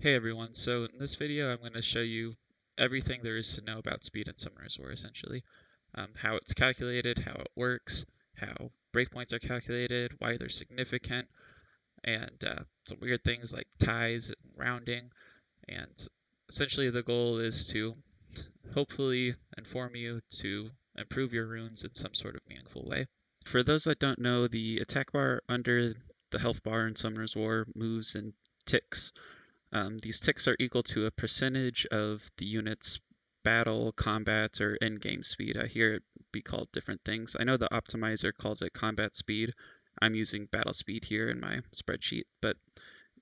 Hey everyone, so in this video I'm going to show you everything there is to know about speed in Summoner's War essentially. How it's calculated, how it works, how breakpoints are calculated, why they're significant, and some weird things like ties and rounding. And essentially the goal is to hopefully inform you to improve your runes in some sort of meaningful way. For those that don't know, the attack bar under the health bar in Summoner's War moves in ticks. These ticks are equal to a percentage of the unit's battle, combat, or in-game speed. I hear it be called different things. I know the optimizer calls it combat speed. I'm using battle speed here in my spreadsheet. But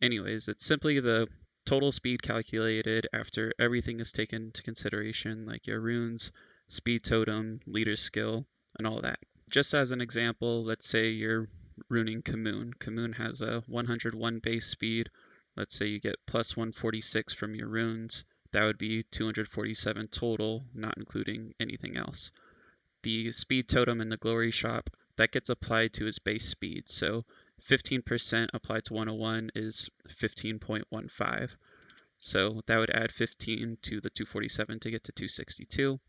anyways, it's simply the total speed calculated after everything is taken into consideration, like your runes, speed totem, leader skill, and all that. Just as an example, let's say you're runing Kamoon. Kamoon has a 101 base speed. Let's say you get plus 146 from your runes. That would be 247 total, not including anything else. The speed totem in the glory shop, that gets applied to his base speed. So 15% applied to 101 is 15.15. So that would add 15 to the 247 to get to 262.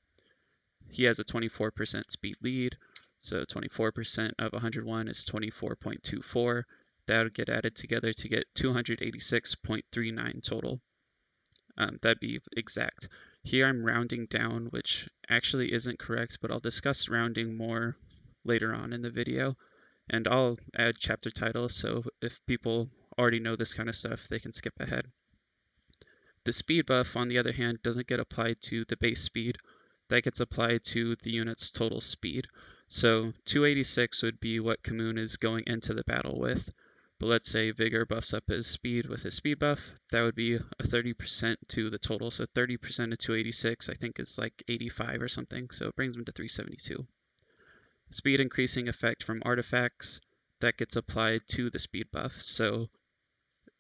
He has a 24% speed lead. So 24% of 101 is 24.24. That would get added together to get 286.39 total. That'd be exact. Here I'm rounding down, which actually isn't correct, but I'll discuss rounding more later on in the video. And I'll add chapter titles, so if people already know this kind of stuff, they can skip ahead. The speed buff, on the other hand, doesn't get applied to the base speed. That gets applied to the unit's total speed. So 286 would be what Kamoon is going into the battle with. But let's say Vigor buffs up his speed with his speed buff. That would be a 30% to the total. So 30% of 286, I think, is like 85 or something. So it brings him to 372. Speed increasing effect from artifacts, that gets applied to the speed buff. So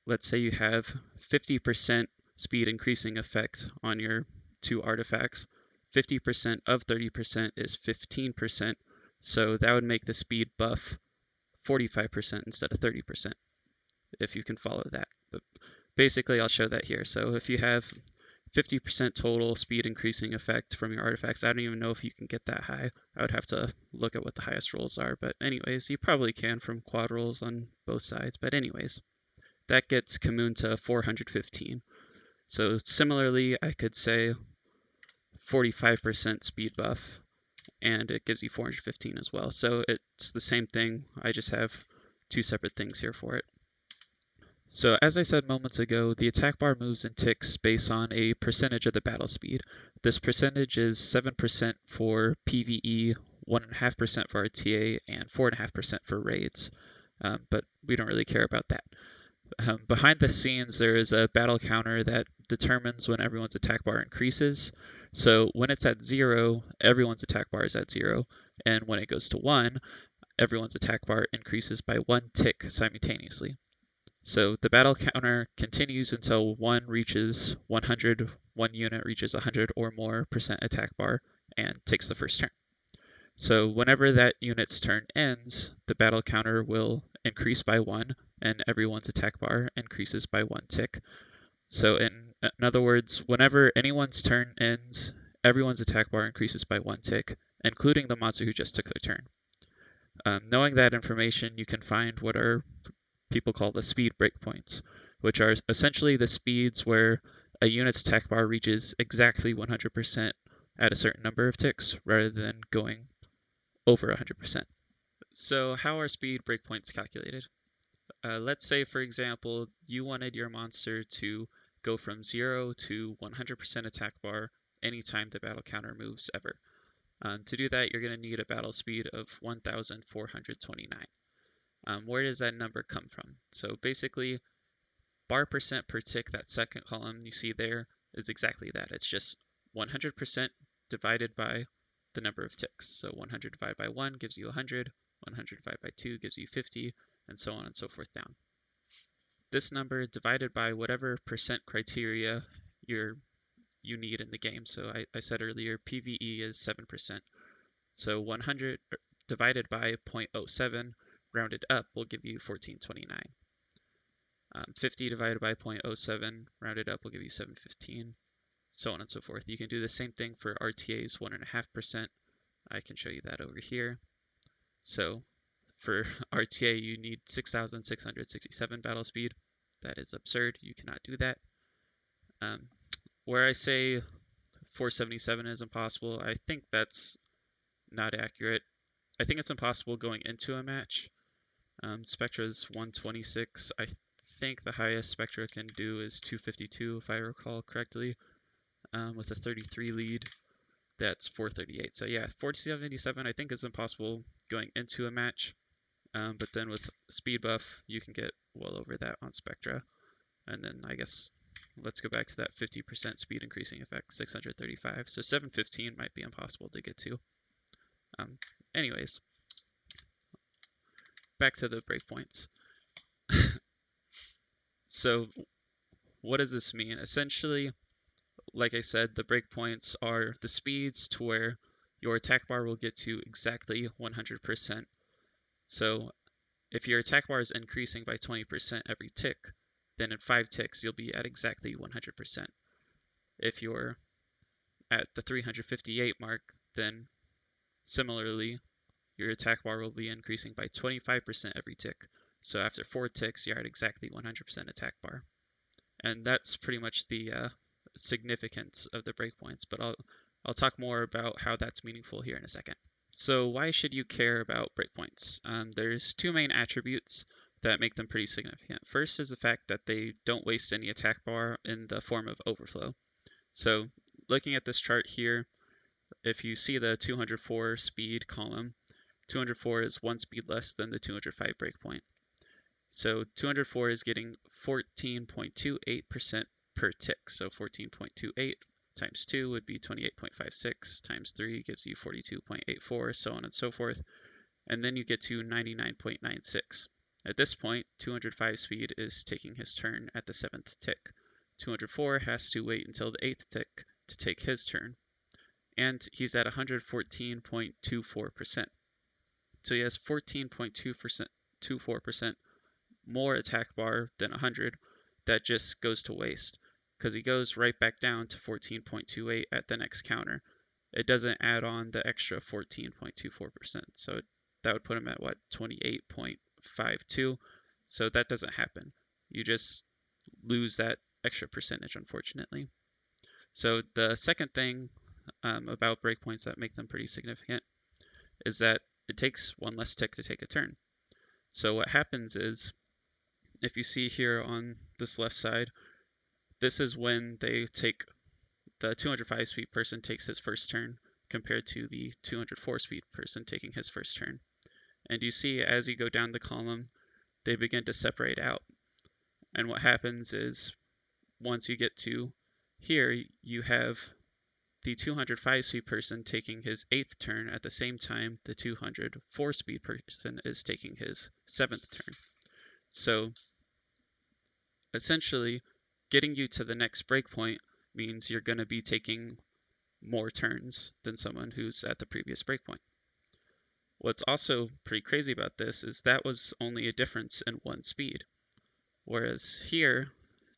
let's say you have 50% speed increasing effect on your two artifacts. 50% of 30% is 15%. So that would make the speed buff 45% instead of 30%, if you can follow that. But basically, I'll show that here. So if you have 50% total speed increasing effect from your artifacts, I don't even know if you can get that high. I would have to look at what the highest rolls are. But anyways, you probably can from quad rolls on both sides. But anyways, that gets Kamoon to 415. So similarly, I could say 45% speed buff, and it gives you 415 as well. So it's the same thing. I just have two separate things here for it. So as I said moments ago, the attack bar moves in ticks based on a percentage of the battle speed. This percentage is 7% for PvE, 1.5% for RTA, and 4.5% for raids. But we don't really care about that. Behind the scenes, there is a battle counter that determines when everyone's attack bar increases. So when it's at 0, everyone's attack bar is at 0. And when it goes to 1, everyone's attack bar increases by 1 tick simultaneously. So the battle counter continues until 1 reaches 100, 1 unit reaches 100 or more % attack bar and takes the first turn. So whenever that unit's turn ends, the battle counter will increase by 1 and everyone's attack bar increases by 1 tick. So in other words, whenever anyone's turn ends, everyone's attack bar increases by 1 tick, including the monster who just took their turn. Knowing that information, you can find what are people call the speed breakpoints, which are essentially the speeds where a unit's attack bar reaches exactly 100% at a certain number of ticks rather than going over 100%. So how are speed breakpoints calculated? Let's say, for example, you wanted your monster to go from 0 to 100% attack bar anytime the battle counter moves ever. To do that, you're going to need a battle speed of 1,429. Where does that number come from? So basically, bar percent per tick, that second column you see there, is exactly that. It's just 100% divided by the number of ticks. So 100 divided by 1 gives you 100, 100 divided by 2 gives you 50, and so on and so forth down. This number divided by whatever percent criteria you need in the game. So I said earlier, PvE is 7%. So 100 divided by 0.07 rounded up will give you 1429. 50 divided by 0.07 rounded up will give you 715, so on and so forth. You can do the same thing for RTA's 1.5%. I can show you that over here. So for RTA, you need 6,667 battle speed. That is absurd. You cannot do that. Where I say 477 is impossible, I think that's not accurate. I think it's impossible going into a match. Spectra's 126. I think the highest Spectra can do is 252, if I recall correctly, with a 33 lead. That's 438. So yeah, 477 I think is impossible going into a match. But then with speed buff, you can get well over that on Spectra. And then I guess let's go back to that 50% speed increasing effect, 635. So 715 might be impossible to get to. Anyways, back to the breakpoints. So what does this mean? Essentially, like I said, the breakpoints are the speeds to where your attack bar will get to exactly 100%. So if your attack bar is increasing by 20% every tick, then in 5 ticks you'll be at exactly 100%. If you're at the 358 mark, then similarly, your attack bar will be increasing by 25% every tick. So after 4 ticks, you're at exactly 100% attack bar. And that's pretty much the significance of the breakpoints, but I'll talk more about how that's meaningful here in a second. So why should you care about breakpoints? There's two main attributes that make them pretty significant. First is the fact that they don't waste any attack bar in the form of overflow. So looking at this chart here, if you see the 204 speed column, 204 is one speed less than the 205 breakpoint. So 204 is getting 14.28% per tick. So 14.28 times 2 would be 28.56 times 3 gives you 42.84, so on and so forth. And then you get to 99.96. At this point, 205 speed is taking his turn at the 7th tick. 204 has to wait until the 8th tick to take his turn. And he's at 114.24%. So he has 14.24% more attack bar than 100. That just goes to waste because he goes right back down to 14.28 at the next counter. It doesn't add on the extra 14.24%. So that would put him at what, 28.52. So that doesn't happen. You just lose that extra percentage, unfortunately. So the second thing about breakpoints that make them pretty significant is that it takes one less tick to take a turn. So what happens is, if you see here on this left side, this is when they take the 205 speed person takes his first turn compared to the 204 speed person taking his first turn. And you see as you go down the column, they begin to separate out. And what happens is, once you get to here, you have the 205 speed person taking his 8th turn at the same time the 204 speed person is taking his 7th turn. So essentially, getting you to the next breakpoint means you're going to be taking more turns than someone who's at the previous breakpoint. What's also pretty crazy about this is that was only a difference in 1 speed, whereas here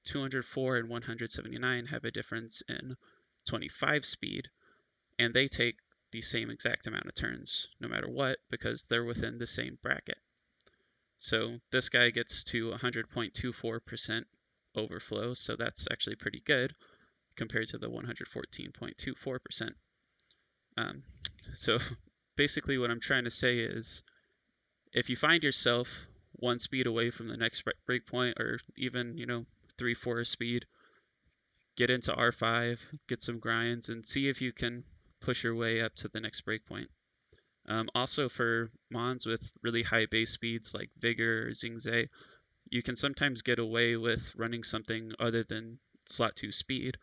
204 and 179 have a difference in 25 speed, and they take the same exact amount of turns no matter what because they're within the same bracket. So this guy gets to 100.24% overflow, so that's actually pretty good compared to the 114.24%. So basically what I'm trying to say is, if you find yourself 1 speed away from the next breakpoint, or even 3/4 speed, get into R5, get some grinds, and see if you can push your way up to the next breakpoint. Also for mons with really high base speeds like Vigor or Xingzhe, you can sometimes get away with running something other than slot 2 speed.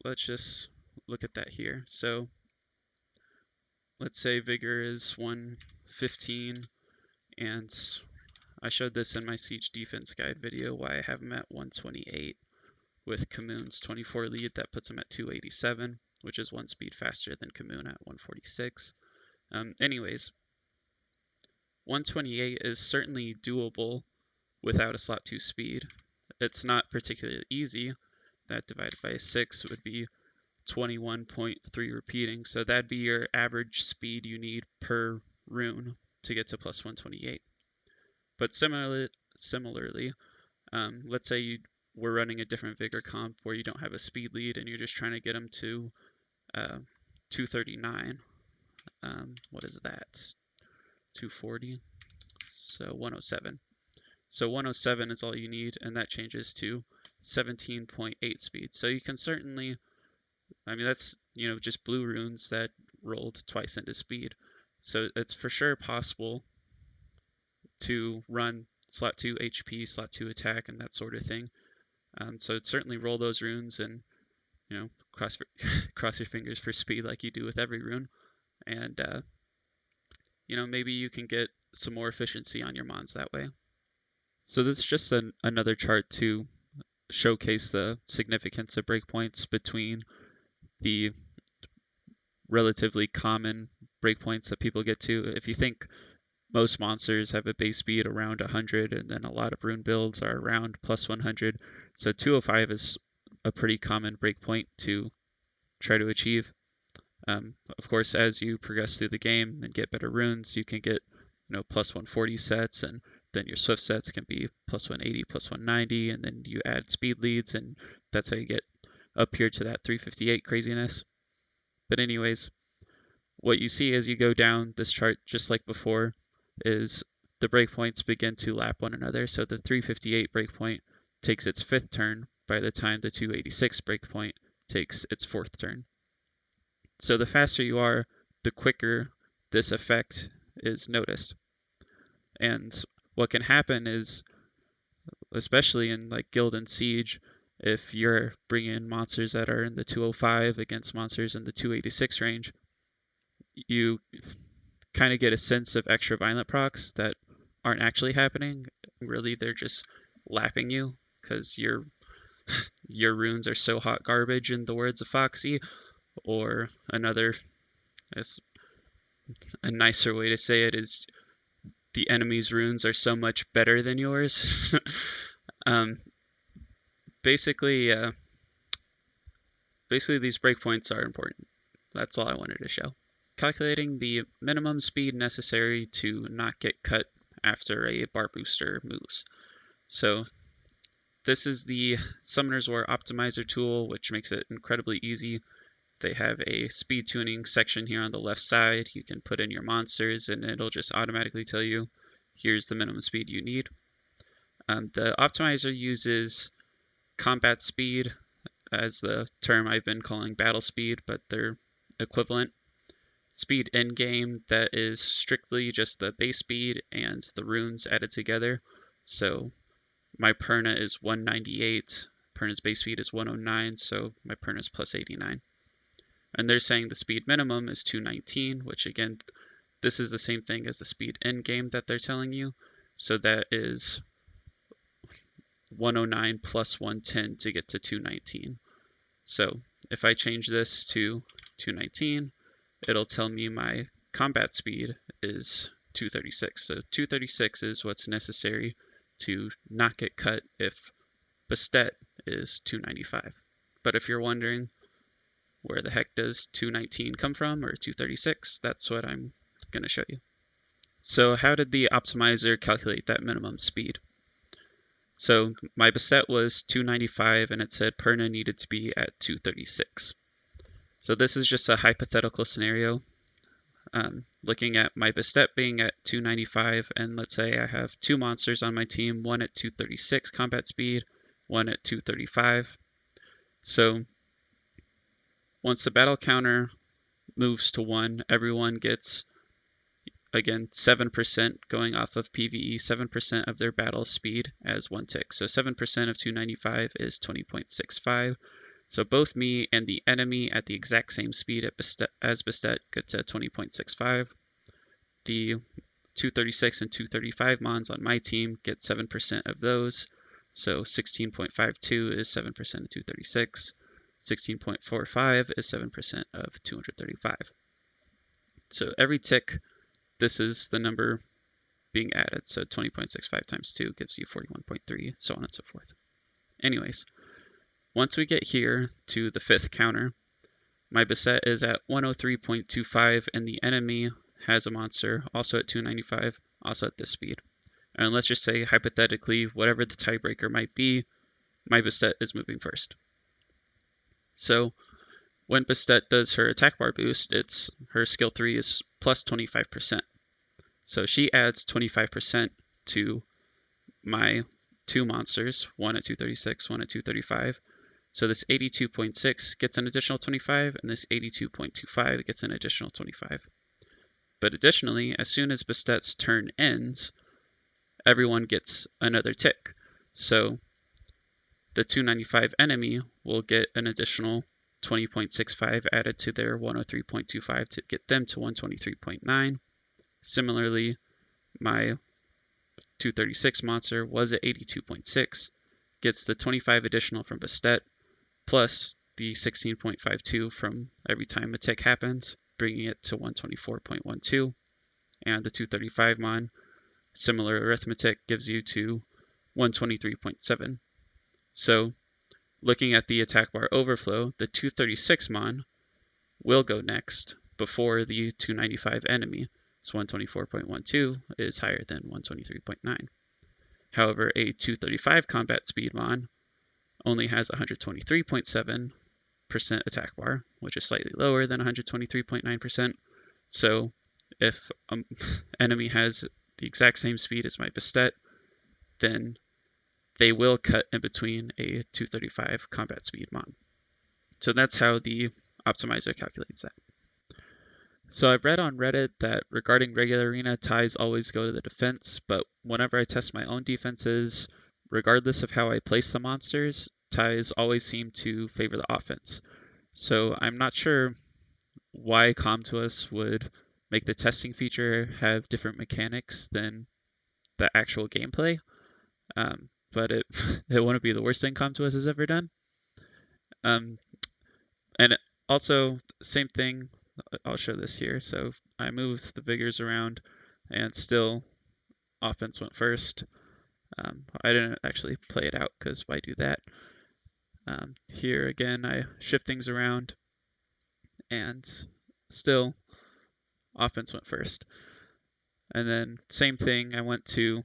Let's just look at that here. So let's say Vigor is 115, and I showed this in my Siege Defense Guide video, why I have him at 128 with Kamoon's 24 lead. That puts him at 287, which is 1 speed faster than Kamoon at 146. Anyways, 128 is certainly doable without a slot 2 speed. It's not particularly easy. That divided by 6 would be 21.3 repeating. So that'd be your average speed you need per rune to get to plus 128. But similarly, let's say you were running a different Vigor comp where you don't have a speed lead and you're just trying to get them to 239. What is that? 240. So 107. So 107 is all you need, and that changes to 17.8 speed. So you can certainly, I mean, that's, just blue runes that rolled twice into speed. So it's for sure possible to run slot 2 HP, slot 2 attack, and that sort of thing. So certainly roll those runes and, cross cross your fingers for speed like you do with every rune. And, maybe you can get some more efficiency on your mons that way. So this is just another chart to showcase the significance of breakpoints between the relatively common breakpoints that people get to. If you think most monsters have a base speed around 100, and then a lot of rune builds are around plus 100, so 205 is a pretty common breakpoint to try to achieve. Of course, as you progress through the game and get better runes, you can get plus 140 sets, and then your swift sets can be plus 180, plus 190, and then you add speed leads, and that's how you get up here to that 358 craziness. But anyways, what you see as you go down this chart, just like before, is the breakpoints begin to lap one another. So the 358 breakpoint takes its 5th turn by the time the 286 breakpoint takes its 4th turn. So the faster you are, the quicker this effect is noticed. And what can happen is, especially in like Guild and Siege, if you're bringing in monsters that are in the 205 against monsters in the 286 range, you kind of get a sense of extra violent procs that aren't actually happening. Really, they're just lapping you because your runes are so hot garbage, in the words of Foxy. Or another, a nicer way to say it is, the enemy's runes are so much better than yours. Basically, these breakpoints are important. That's all I wanted to show. Calculating the minimum speed necessary to not get cut after a bar booster moves. So this is the Summoner's War Optimizer tool, which makes it incredibly easy. They have a speed tuning section here on the left side. You can put in your monsters and it'll just automatically tell you, here's the minimum speed you need. The optimizer uses combat speed as the term I've been calling battle speed, but they're equivalent. Speed in game, that is strictly just the base speed and the runes added together. So my Perna is 198, Perna's base speed is 109, so my Perna is plus 89. And they're saying the speed minimum is 219, which again, this is the same thing as the speed in game that they're telling you. So that is 109 plus 110 to get to 219. So if I change this to 219, it'll tell me my combat speed is 236. So 236 is what's necessary to not get cut if Bastet is 295. But if you're wondering where the heck does 219 come from, or 236, that's what I'm going to show you. So how did the optimizer calculate that minimum speed? So my Bastet was 295 and it said Perna needed to be at 236. So this is just a hypothetical scenario. Looking at my Bastet being at 295, and let's say I have 2 monsters on my team, one at 236 combat speed, one at 235. So once the battle counter moves to 1, everyone gets, again, 7% going off of PvE, 7% of their battle speed as 1 tick. So 7% of 295 is 20.65. So both me and the enemy at the exact same speed as Bastet get to 20.65. The 236 and 235 mons on my team get 7% of those. So 16.52 is 7% of 236. 16.45 is 7% of 235. So every tick, this is the number being added. So 20.65 times 2 gives you 41.3, so on and so forth. Anyways, once we get here to the 5th counter, my beset is at 103.25 and the enemy has a monster also at 295, also at this speed. And let's just say, hypothetically, whatever the tiebreaker might be, my Bastet is moving first. So when Bastet does her attack bar boost, her skill 3 is plus 25%. So she adds 25% to my 2 monsters, one at 236, one at 235. So this 82.6 gets an additional 25, and this 82.25 gets an additional 25. But additionally, as soon as Bastet's turn ends, everyone gets another tick. So the 295 enemy will get an additional 20.65 added to their 103.25 to get them to 123.9. Similarly, my 236 monster was at 82.6, gets the 25 additional from Bastet, plus the 16.52 from every time a tick happens, bringing it to 124.12. And the 235 mon, similar arithmetic, gives you to 123.7. So looking at the attack bar overflow, the 236 mon will go next before the 295 enemy. So 124.12 is higher than 123.9. However, a 235 combat speed mon only has 123.7% attack bar, which is slightly lower than 123.9%. So if an enemy has the exact same speed as my Bastet, then they will cut in between a 235 combat speed mon. So that's how the optimizer calculates that. So I've read on Reddit that regarding regular arena, ties always go to the defense, but whenever I test my own defenses, regardless of how I place the monsters, ties always seem to favor the offense. So I'm not sure why Com2uS would make the testing feature have different mechanics than the actual gameplay, but it wouldn't be the worst thing Com2uS has ever done. And also, same thing, I'll show this here. So I moved the vigors around and still offense went first. I didn't actually play it out because why do that? Here again, I shift things around and still offense went first. And then same thing, I went to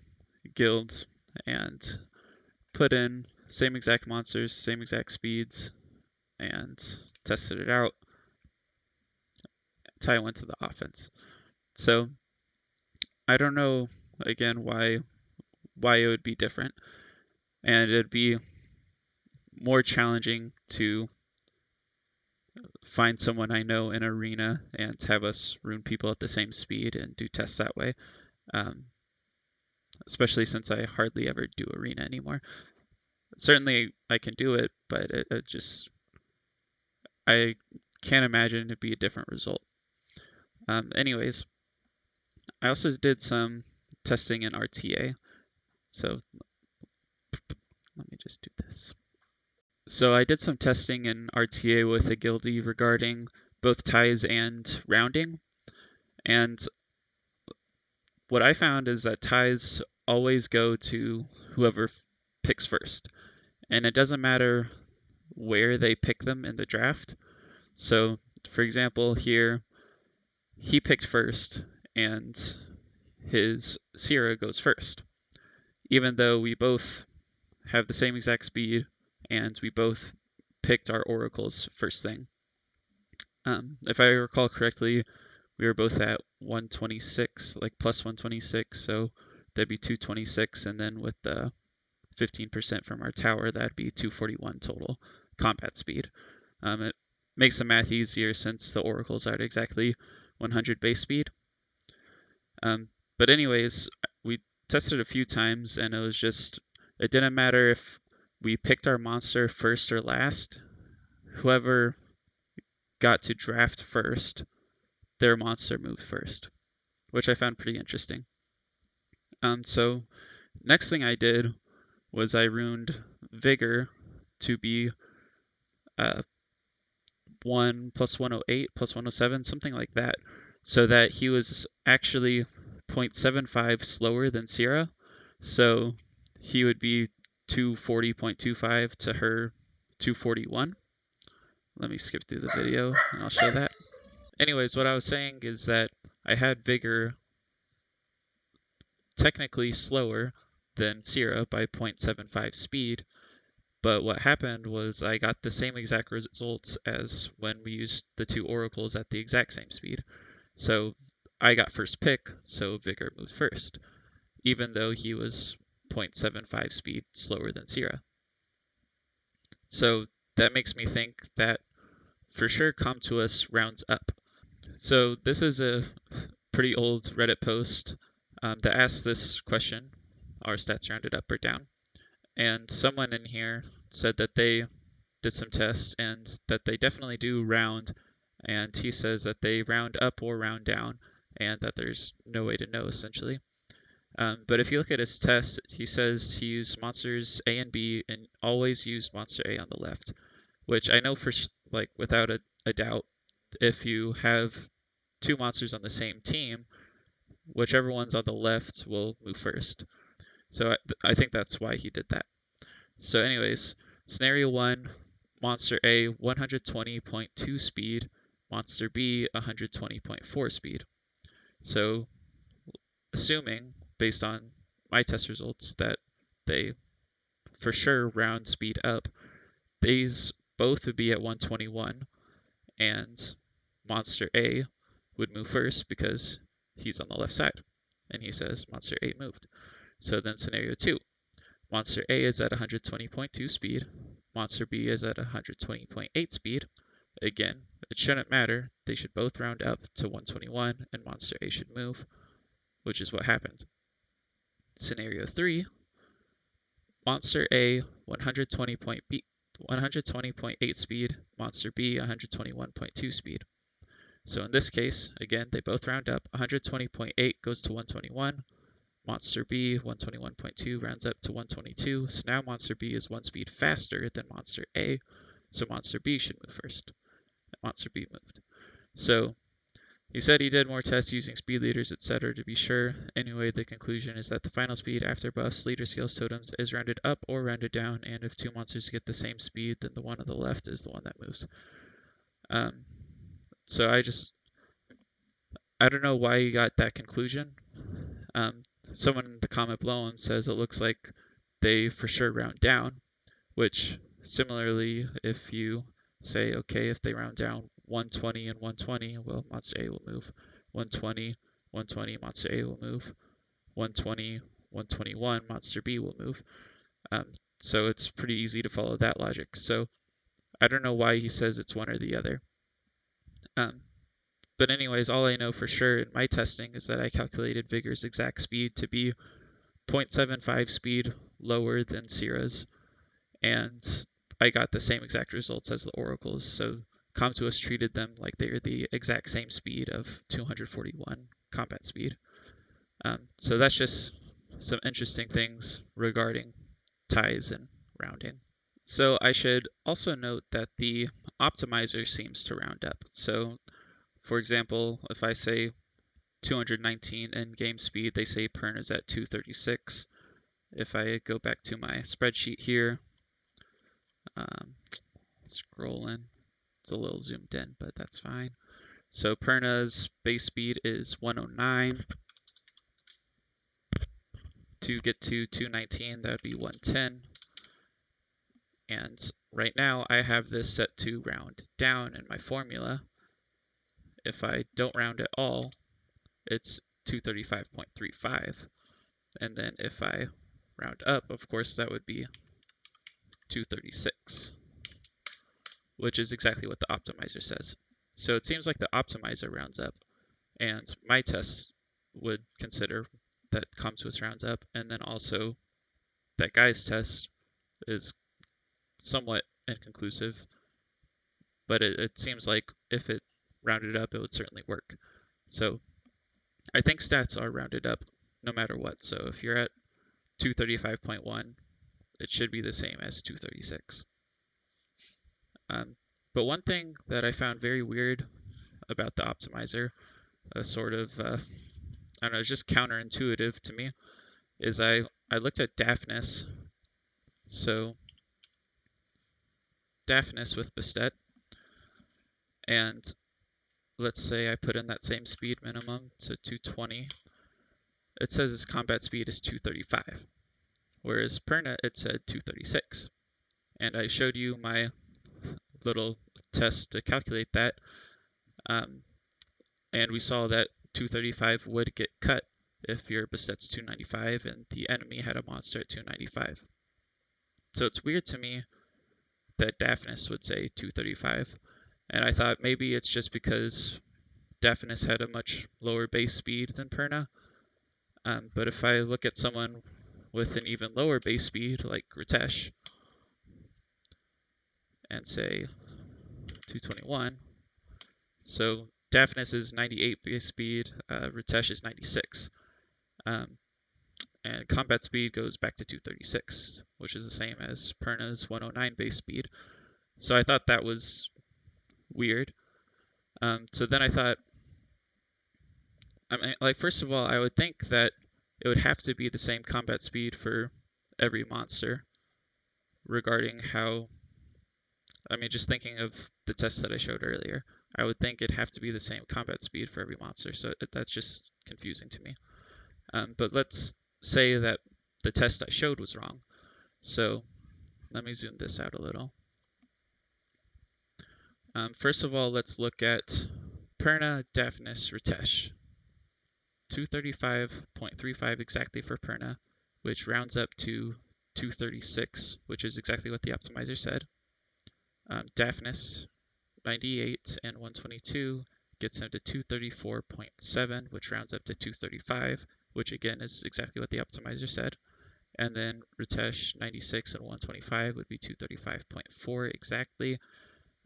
guild and put in same exact monsters, same exact speeds, and tested it out. Tie went to the offense. So I don't know again why it would be different, and it'd be more challenging to find someone I know in arena and have us rune people at the same speed and do tests that way. Especially since I hardly ever do arena anymore. Certainly I can do it, but I can't imagine it'd be a different result. Anyways, I also did some testing in RTA. So let me just do this. So I did some testing in RTA with a guildie regarding both ties and rounding. And what I found is that ties always go to whoever picks first. And it doesn't matter where they pick them in the draft. So, for example, here, he picked first, and his Sierra goes first. Even though we both have the same exact speed, and we both picked our oracles first thing. If I recall correctly, we were both at 126, like plus 126, so that'd be 226, and then with the 15% from our tower, that'd be 241 total combat speed. It makes the math easier since the oracles are at exactly 100 base speed. But anyways, we tested a few times, and it didn't matter if we picked our monster first or last. Whoever got to draft first, their monster moved first, which I found pretty interesting. So next thing I did was I runed Vigor to be 1 plus 108 plus 107, something like that, so that he was actually 0.75 slower than Sierra. So he would be 240.25 to her 241. Let me skip through the video and I'll show that. Anyways, what I was saying is that I had Vigor technically slower than Sierra by 0.75 speed, but what happened was I got the same exact results as when we used the two oracles at the exact same speed. So I got first pick, so Vigor moved first, even though he was 0.75 speed slower than Sierra. So that makes me think that for sure Come to Us rounds up. So this is a pretty old Reddit post that asks this question: are stats rounded up or down? And someone in here said that they did some tests and that they definitely do round. And he says that they round up or round down, and that there's no way to know essentially. But if you look at his test, he says he used monsters A and B and always used monster A on the left, which I know for like without a doubt, if you have two monsters on the same team, whichever one's on the left will move first. So I think that's why he did that. So anyways, scenario 1, monster A 120.2 speed, monster B 120.4 speed. So assuming, based on my test results, that they for sure round speed up, these both would be at 121, and monster A would move first because he's on the left side. And he says monster A moved. So then scenario 2, monster A is at 120.2 speed, monster B is at 120.8 speed. Again, it shouldn't matter. They should both round up to 121 and monster A should move, which is what happened. Scenario 3, monster A 120.8 speed, monster B 121.2 speed. So in this case, again, they both round up. 120.8 goes to 121. Monster B 121.2 rounds up to 122. So now monster B is one speed faster than monster A. So monster B should move first. Monster B moved. So he said he did more tests using speed leaders, etc. to be sure. Anyway, the conclusion is that the final speed after buffs, leader skills, totems is rounded up or rounded down, and if two monsters get the same speed, then the one on the left is the one that moves. So I don't know why he got that conclusion. Someone in the comment below him says it looks like they for sure round down, which similarly, if you say, okay, if they round down 120 and 120, well, monster A will move. 120, 120, monster A will move. 120, 121, monster B will move. So it's pretty easy to follow that logic. So I don't know why he says it's one or the other. But anyways, all I know for sure in my testing is that I calculated Vigor's exact speed to be 0.75 speed lower than Sierra's, and I got the same exact results as the oracles. So Comtuous treated them like they were the exact same speed of 241 combat speed. So that's just some interesting things regarding ties and rounding. So I should also note that the optimizer seems to round up. So for example, if I say 219 in game speed, they say Pern is at 236. If I go back to my spreadsheet here, scrolling, it's a little zoomed in, but that's fine. So Perna's base speed is 109. To get to 219, that would be 110. And right now I have this set to round down in my formula. If I don't round at all, it's 235.35. And then if I round up, of course, that would be 236, which is exactly what the optimizer says. So it seems like the optimizer rounds up, and my test would consider that Comtuous rounds up, and then also that guy's test is somewhat inconclusive, but it seems like if it rounded up, it would certainly work. So I think stats are rounded up no matter what. So if you're at 235.1, it should be the same as 236. But one thing that I found very weird about the optimizer, a sort of, I don't know, it's just counterintuitive to me, is I looked at Daphnis. So Daphnis with Bastet, and let's say I put in that same speed minimum to 220. It says its combat speed is 235, whereas Perna, it said 236. And I showed you my little test to calculate that, um, and we saw that 235 would get cut if your Bastet's 295 and the enemy had a monster at 295. So it's weird to me that Daphnis would say 235, and I thought maybe it's just because Daphnis had a much lower base speed than Perna. But if I look at someone with an even lower base speed, like Ritesh, and say 221, so Daphnis is 98 base speed, Ritesh is 96. Um, and combat speed goes back to 236, which is the same as Perna's 109 base speed. So I thought that was weird. So then I thought, I mean, like, first of all, I would think that it would have to be the same combat speed for every monster regarding how, I mean, just thinking of the test that I showed earlier, I would think it'd have to be the same combat speed for every monster, so that's just confusing to me. But let's say that the test I showed was wrong. So let me zoom this out a little. First of all, let's look at Perna, Daphnis, Ritesh. 235.35 exactly for Perna, which rounds up to 236, which is exactly what the optimizer said. Daphnis, 98 and 122 gets him to 234.7, which rounds up to 235, which again is exactly what the optimizer said. And then Ritesh, 96 and 125 would be 235.4 exactly,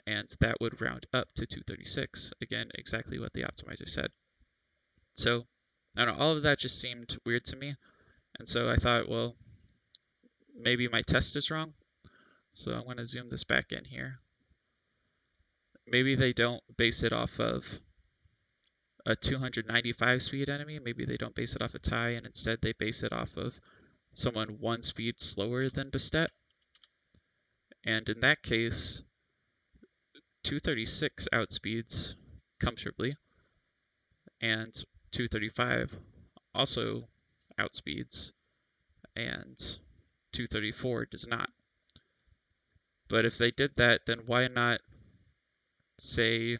and that would round up to 236, again exactly what the optimizer said. So I don't know, all of that just seemed weird to me, and so I thought, well, maybe my test is wrong. So I'm going to zoom this back in here. Maybe they don't base it off of a 295 speed enemy. Maybe they don't base it off a tie, and instead they base it off of someone one speed slower than Bastet. And in that case, 236 outspeeds comfortably, and 235 also outspeeds, and 234 does not. But if they did that, then why not say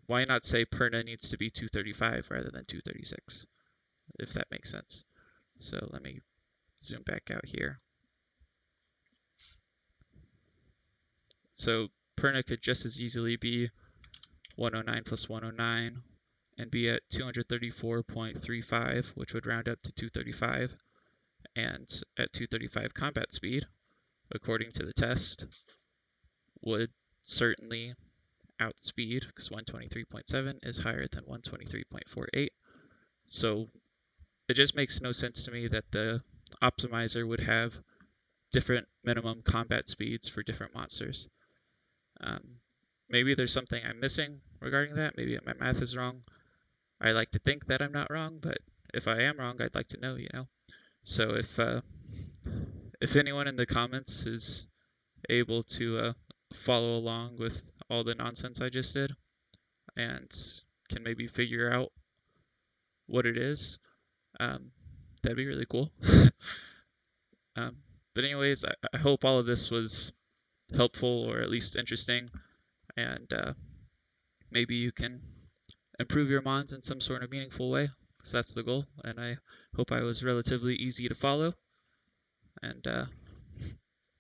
Perna needs to be 235 rather than 236, if that makes sense. So let me zoom back out here. So Perna could just as easily be 109 plus 109 and be at 234.35, which would round up to 235, and at 235 combat speed, according to the test, would certainly outspeed, because 123.7 is higher than 123.48. So it just makes no sense to me that the optimizer would have different minimum combat speeds for different monsters. Maybe there's something I'm missing regarding that. Maybe my math is wrong. I like to think that I'm not wrong, but if I am wrong, I'd like to know, So if anyone in the comments is able to follow along with all the nonsense I just did and can maybe figure out what it is, that'd be really cool. But anyways, I hope all of this was helpful or at least interesting, and maybe you can improve your mons in some sort of meaningful way, because that's the goal. And I hope I was relatively easy to follow. And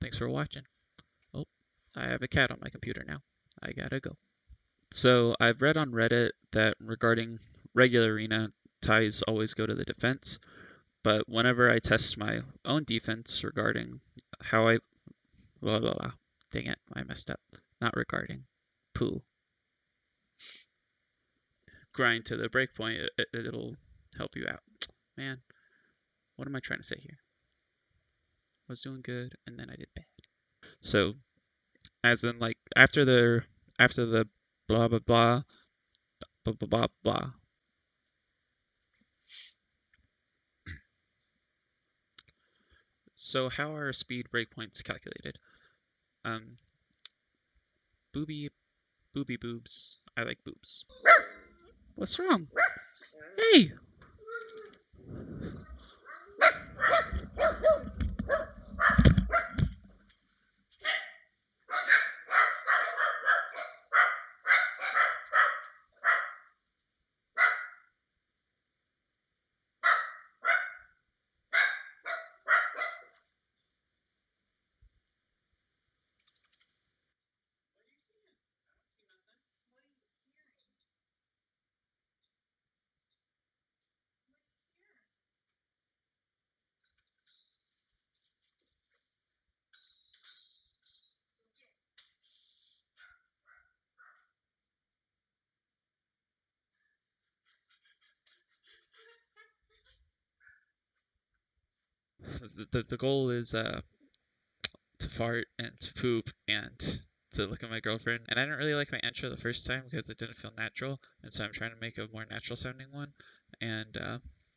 thanks for watching. Oh, I have a cat on my computer now. I gotta go. So I've read on Reddit that regarding regular arena, ties always go to the defense. But whenever I test my own defense regarding how I... Blah, blah, blah. Dang it, I messed up. Not regarding. Poo. Grind to the breakpoint, it'll help you out. Man, what am I trying to say here? I was doing good, and then I did bad. So, as in, like, after the blah, blah, blah, blah, blah, blah, blah, So how are speed breakpoints calculated? Um, booby, booby boobs. I like boobs. What's wrong? Hey! The goal is to fart and to poop and to look at my girlfriend. And I didn't really like my intro the first time because it didn't feel natural, and so I'm trying to make a more natural sounding one. And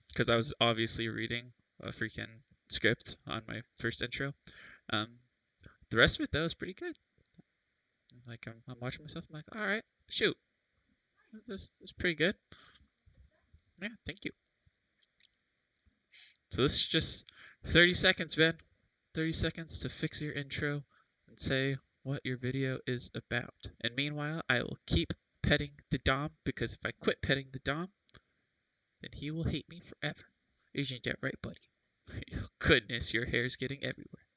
because I was obviously reading a freaking script on my first intro. Um, the rest of it though is pretty good. Like I'm watching myself. I'm like, all right, shoot, this is pretty good. Yeah, thank you. So this is just 30 seconds, Ben. 30 seconds to fix your intro and say what your video is about. And meanwhile, I will keep petting the Dom because if I quit petting the Dom, then he will hate me forever. Isn't that right, buddy? Goodness, your hair's getting everywhere.